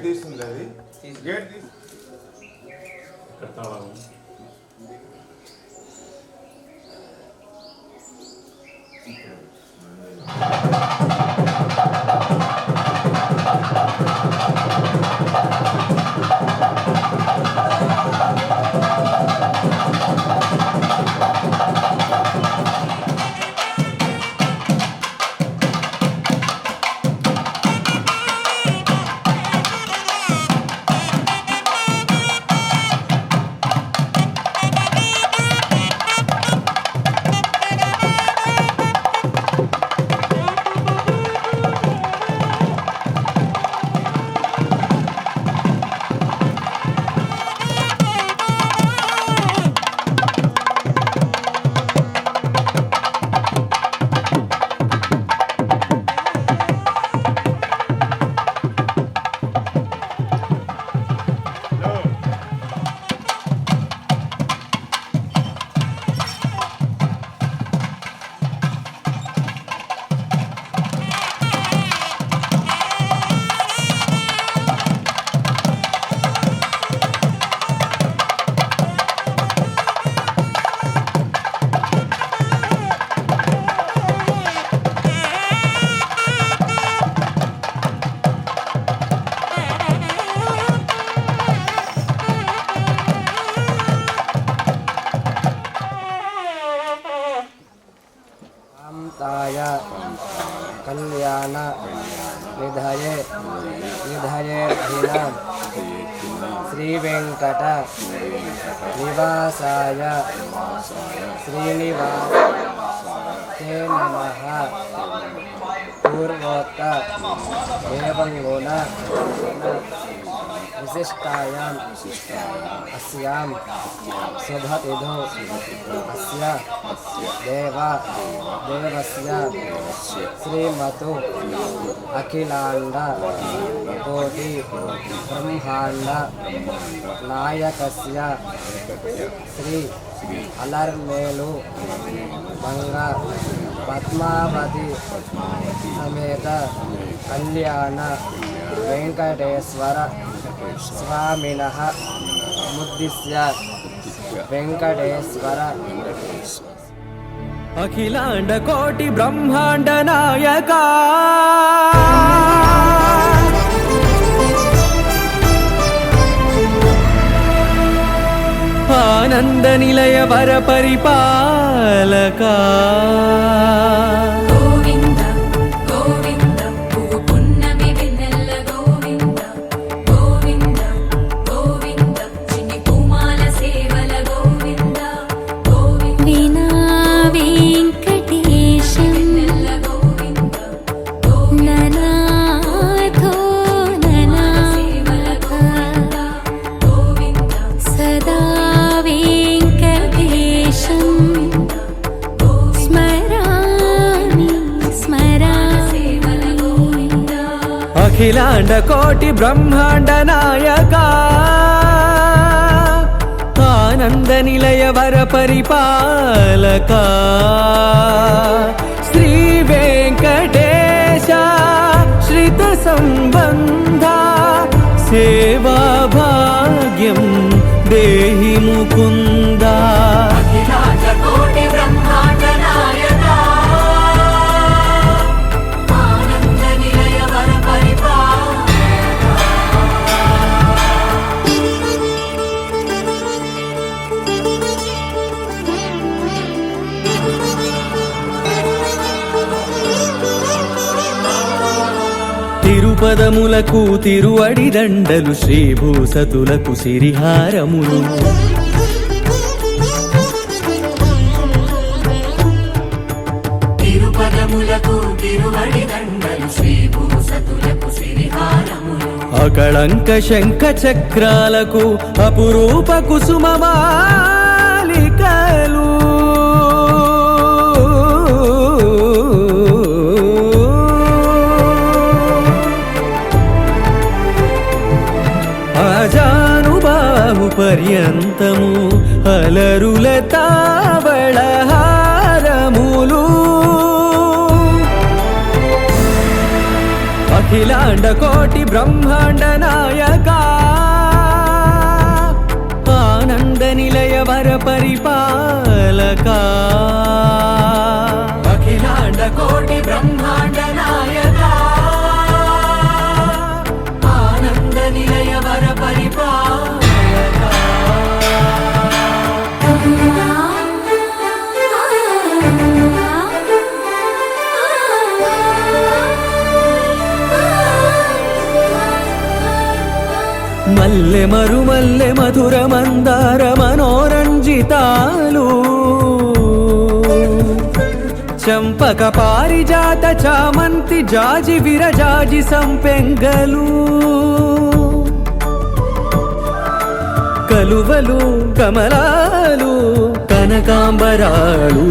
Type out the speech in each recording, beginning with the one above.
తీస్తుంది అది గేట్ తీసి कल्याण निधये निधयेऽर्थिनां श्रीवेंकट निवासाय श्रीनिवासे नमः। पूर्वोक्त एवं गुण विशिष्टायाम् अस्यां शुभतिथौ अस्य देवस्य श्रीमतु अखिलांड कोटि ब्रह्मांड नायकस्य श्री अलर्मेलु मंग पद्मावती समेत कल्याण वेंकटेश्वर स्वामिनः मुद्दिश्य वेंकटेश्वर अखिलांड कोटि ब्रह्मांड नायका आनंद निलय वर परिपालका अखिलांड कोटि ब्रह्मांड नायका आनंद निलय वर परिपालका श्री वेंकटेश श्रित संबंध सेवा भाग्यं देहि मुकुंदा। अखिलांड कोटि ब्रह्मांड नायका आनंद निलय वर తిరుపదములకు తిరువడి దండలు శ్రీభూసతులకు సిరిహారములు తిరుపదములకు తిరువడి దండలు శ్రీభూసతులకు సిరిహారములు అకళంక శంఖ చక్రాలకు అపురూప కుసుమమాలికలు అజానుబాహు పర్యంతము అలరుల తావళహారములు అఖిలాండ కోటి బ్రహ్మాండ నాయకా ఆనంద నిలయ వర పరిపాలకా అఖిలాండ కోటి బ్రహ్మాండ నాయక ఆనంద నిలయ వర పరిపాలక మల్లె మరుమల్లె మధుర మందార మనోరంజితాలు చంపక పారిజాత చామంతి జాజి విరజాజి సంపెంగలు కలువలు కమలాలు కనకాంబరాలు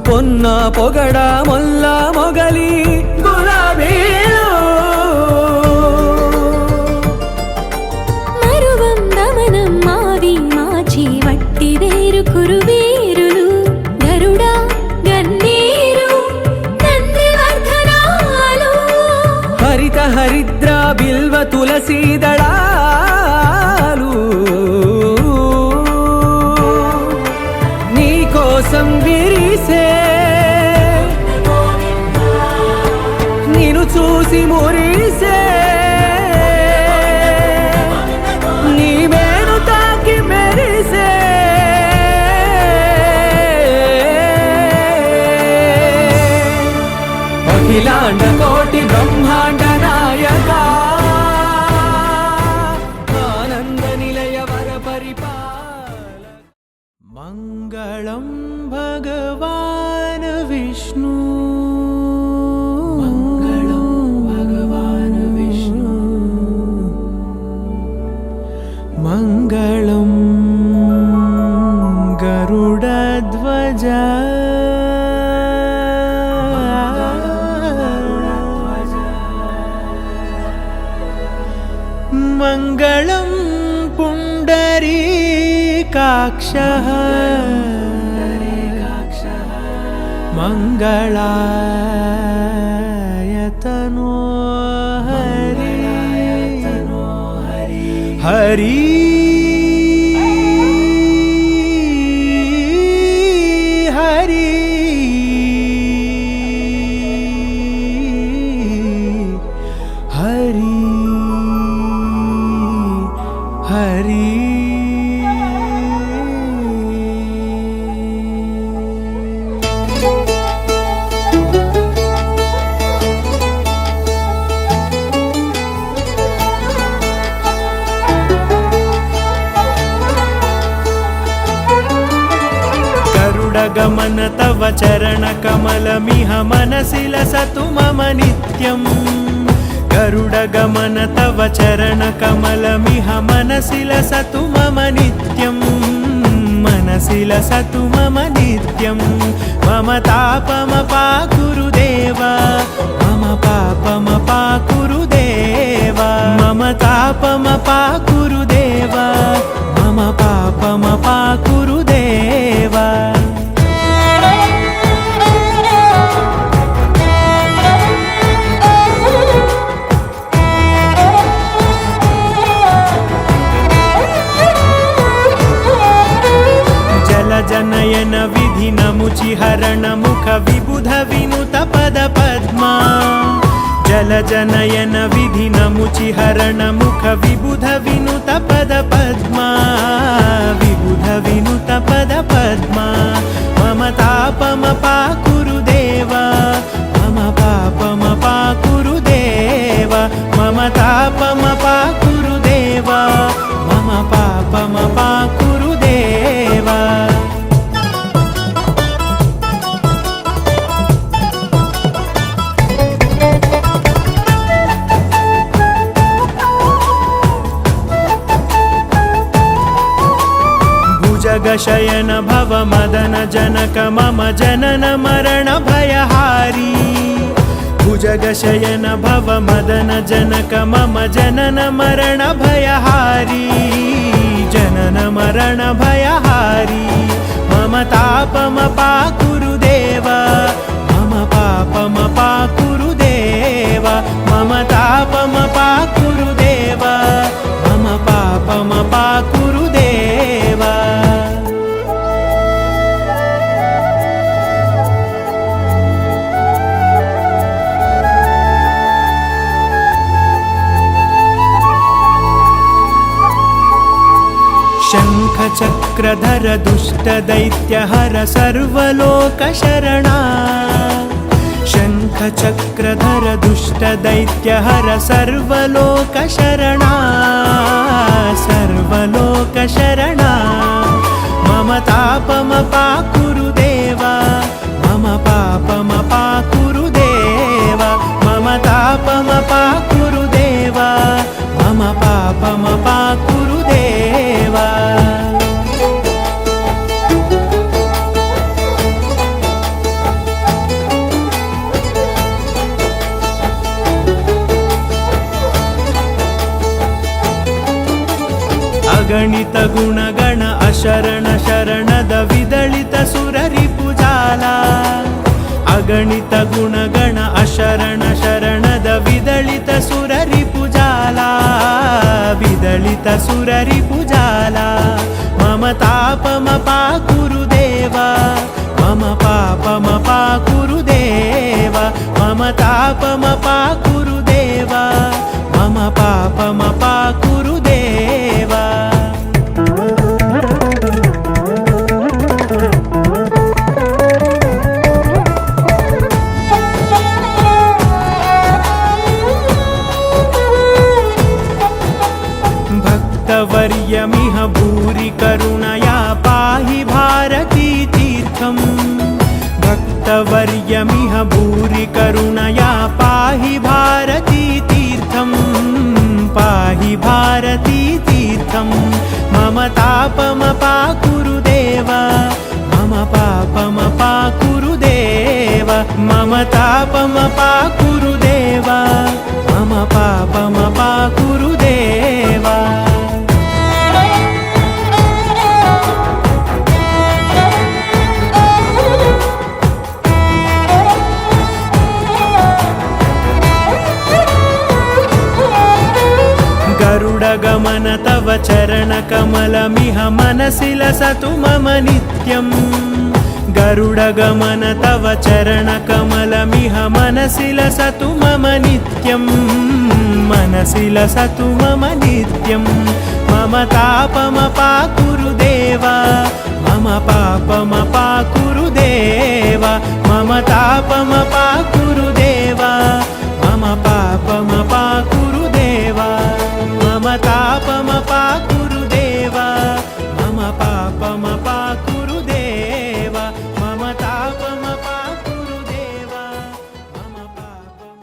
పొన్న పొగడ మొల్ల మొగలి గులాబీలు మరువం దమనం మావి మాచి వట్టి వేరు కురువీరులు గరుడ గన్నేరు నందివర్ధనాలు హరిత హరిద్ర బిల్వ తులసీ దళాలు నీ కోసం విరిసే నిన్ను చూసి మురిసే నీ మేను తాకి మెరిసే అఖిలాండ కోటి బ్రహ్మాండ నాయక ఆనంద నిలయ వర పరిపాల మంగళం భగవాన్ విష్ణు మంగళం భగవాన్ విష్ణు మంగళం గరుడధ్వజ మంగళం పుండరీకాక్షః మంగళాయతనో హరి హరి హరి హరి హరి गरुडगमन तव चरण कमलमिह मनसि लसतु मम नित्यम् गरुडगमन तव चरण कमलमिह मनसि लसतु मम नित्यम् मनसि लसतु मम नित्यम् मम तापमपाकुरु देव मम पापमपाकुरु देव मम तापमपाकुरु देव मम पापमपाकुरु देव जनयन विधि नमुचि हरण मुख विबुध विनुत पद पद्मा जल जनयन विधि नमुचि हरण मुख विबुध विनुत पद पद्मा विबुध विनुत पद पद्मा मम तापमपाकुरु देव मम पापमपाकुरु देव मम तापमपाकुरु देव मम पापमपाकुरु देव भुजगशयन भव मदन जनक मम जनन मरण भयहारी भुजगशयन भव मदन जनक मम जनन मरण भयहारी जनन मरण भयहारी मम तापमपाकुरु देव मम पापमपाकुरु देव मम शङ्खचक्रधर दुष्टदैत्यहर सर्वलोकशरणा शङ्खचक्रधर दुष्टदैत्यहर सर्वलोकशरणा सर्वलोकशरणा मम तापमपाकुरु देवा मम पापमपाकुरु देवा मम तापमपाकुरु देवा मम पापमपाकुरु देवा अगणित गुणगण अशरण शरणद विदलित सुररिपुजाला अगणित गुणगण अशरण शरणद विदलित सुररिपुजाला विदलित सुररिपुजाला मम तापमपाकुरु देवा मम पापमपाकुरु देवा मम तापमपाकुरु देवा मम पापमपाकुरु देवा भक्तवर्यमिह भूरि करुणया पाहि भारती तीर्थम् भक्तवर्यमिह भूरि करुणया पाहि भारती तीर्थम् पाहि भारती तीर्थम् मम तापमपाकुरु देवा मम पापमपाकुरु देवा मम तापमपाकुरु देवा मम पापमपाकुरु देवा गरुडगमन तव चरणकमलमिह मनसि लसतु मम नित्यम् गरुडगमन तव चरणकमलमिह मनसि लसतु मम नित्यम् मनसि लसतु मम नित्यम् मम तापमपाकुरु देवा मम पापमपाकुरु देवा मम तापमपाकुरु देवा मम पापमपाकुरु देवा मम तापमपाकुरु देवा मम पापमपाकुरु देवा मम तापमपाकुरु देवा मम पापम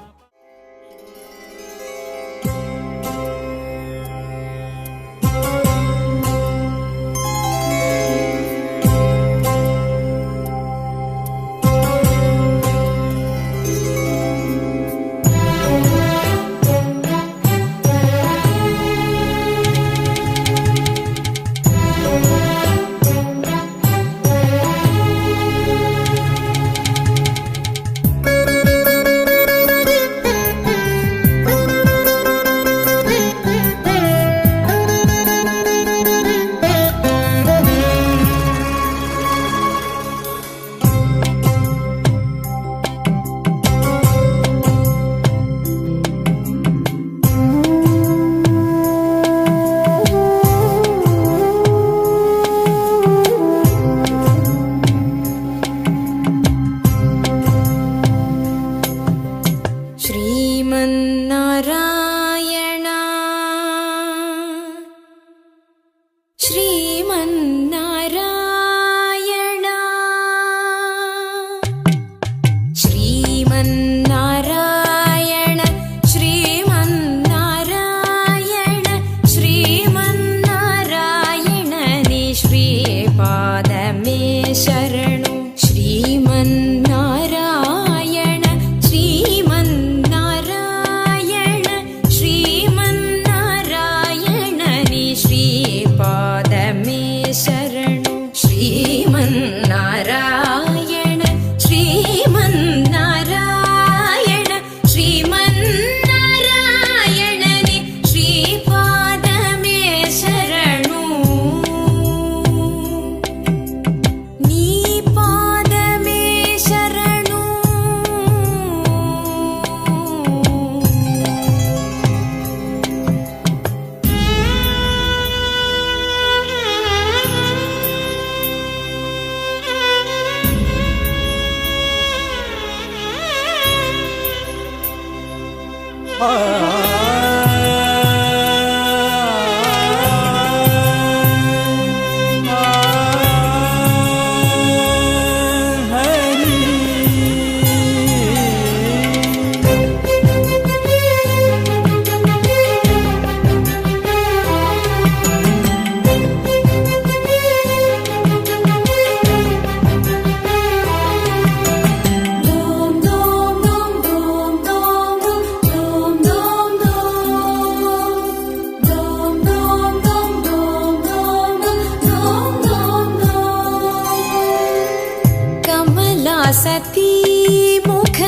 सती मुख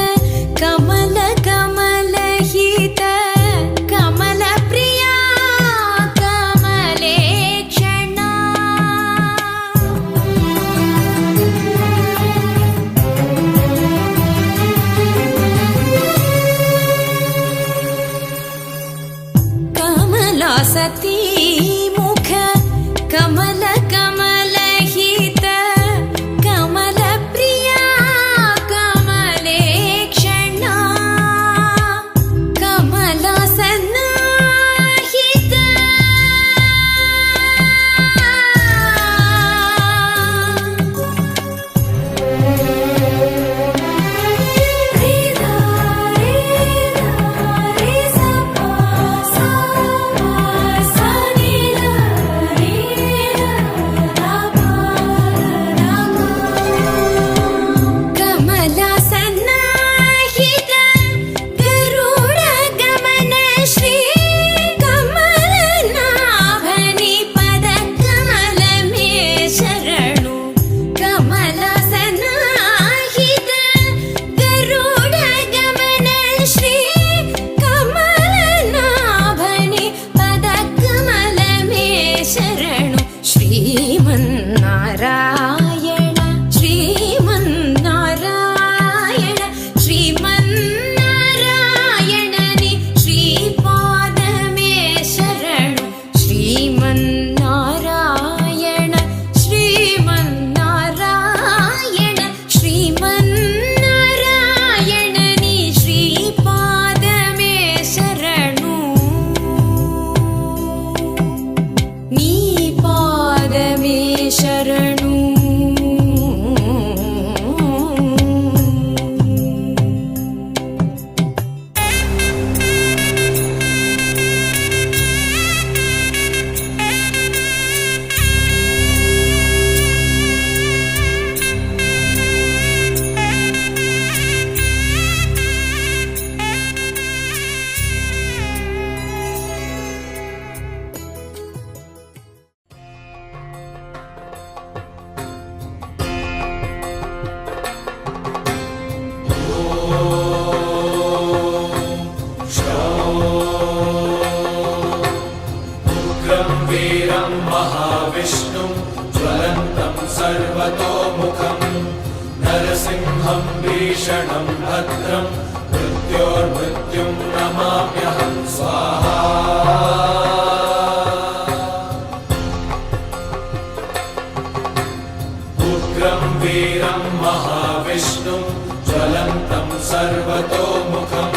कमल कमल हित कमल प्रिया कमलेक्षणा कमला सती मुख कमल कमल हित कमल प्रिया कमलेक्षणा कमला सन्नाहित रे धा रे सा पा सा सा नी ला रे धा पा धा पा कमला सन्नाहित गरुड गमन श्री कमलनाभनि पद कमल में शरणु कमला सन्नाहित गरुड गमन श्री कमलनाभनि पद कमल में शरणु श्रीमन्नारायण श्रीमन्नारायण श्रीमन्नारायणनि श्रीपाद में शरणु श्रीमन्नारायण श्रीमन्नारायण श्रीमन्नारायणनि श्रीपाद में शरणु नी पाद में शरणु उग्रं वीरं महाविष्णुं ज्वलन्तं सर्वतोमुखं नरसिंहं भीषणं भद्रं मृत्योर्मृत्युं नमाम्यहं स्वाहा उग्रं वीरं महाविष्णुं ज्वलन्तं सर्वतोमुखं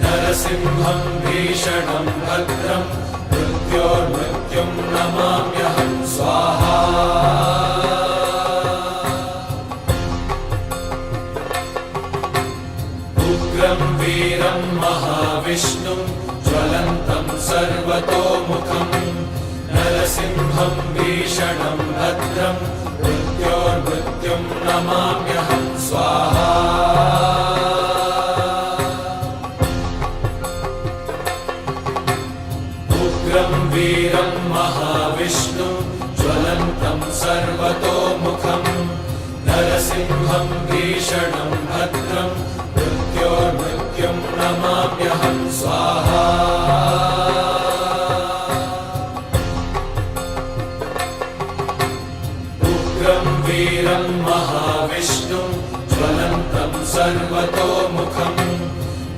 नरसिंहं भीषणं भद्रं मृत्योर्मृत्युं नमाम्यहं स्वाहा उग्रं वीरं महाविष्णुं ज्वलन्तं सर्वतोमुखं नरसिंहं भीषणं भद्रं मृत्योर्मृत्युं नमाम्यहं स्वाहा उग्रं वीरं महाविष्णुं ज्वलन्तं सर्वतोमुखं नरसिंहं भीषणं भद्रं मृत्योर्मृत्युं नमाम्यहं स्वाहा उग्रं वीरं महाविष्णुं ज्वलन्तं सर्वतोमुखं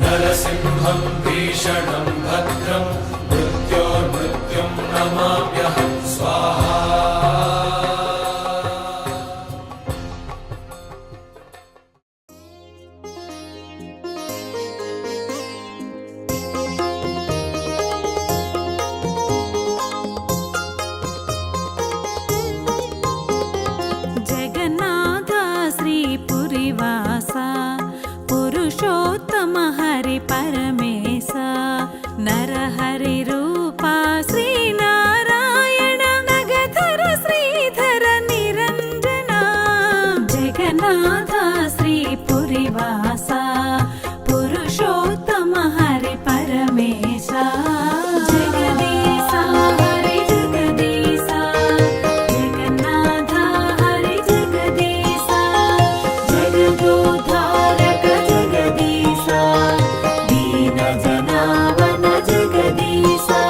नरसिंहं भीषणं भद्रं मृत्योर्मृत्युं नमाम्यहं स्वाहा जगन्नाथ श्रीपुरिवासा पुरुषोत्तम हरि परमेशा जगदीशा हरि जगदीशा जगन्नाथ हरि जगदीशा जगदोद्धारक जगदीशा दीन जनावन जगदीशा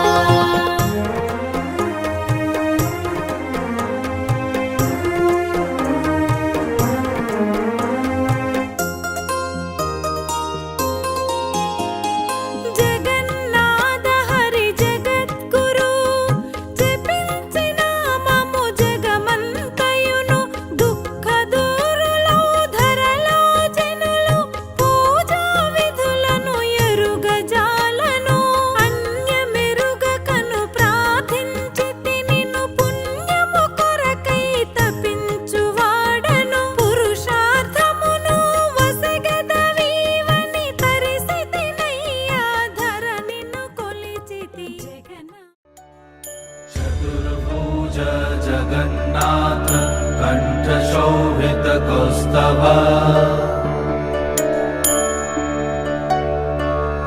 జగన్నాథ హరి జగద్గురు జపించిన మము జగమంతయును దుఃఖ దూరులో ధరలో జనులు పూజా విధులను ఎరుగజాలను అన్యమెరుగకను ప్రార్థించితి నిన్ను పుణ్యము కొరకై తపించువాడను పురుషార్థమును వసగదవీవని తరిసితినయ్యా ధర నిన్ను కొలిచితి జగన్నా चतुर्भुज जगन्नाथ कण्ठशोभित कौस्तभ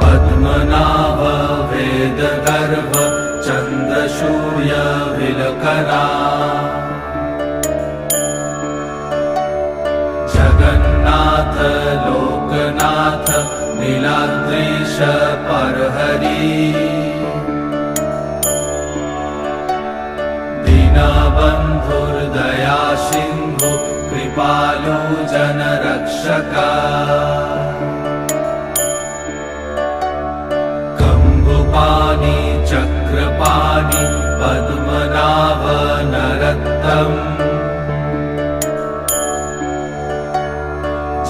पद्मनाभ वेदगर्भ चन्द्रसूर्य विलकरा जगन्नाथ लोकनाथ नीलाद्रीश परहरि दीनबन्धुर्दया सिन्धु कृपालु जनरक्षका कम्बुपाणि चक्रपाणि पद्मनाभ नरत्तम्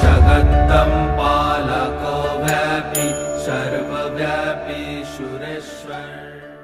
जगत्तं पालको व्यापी सर्वव्यापी सुरेश्वर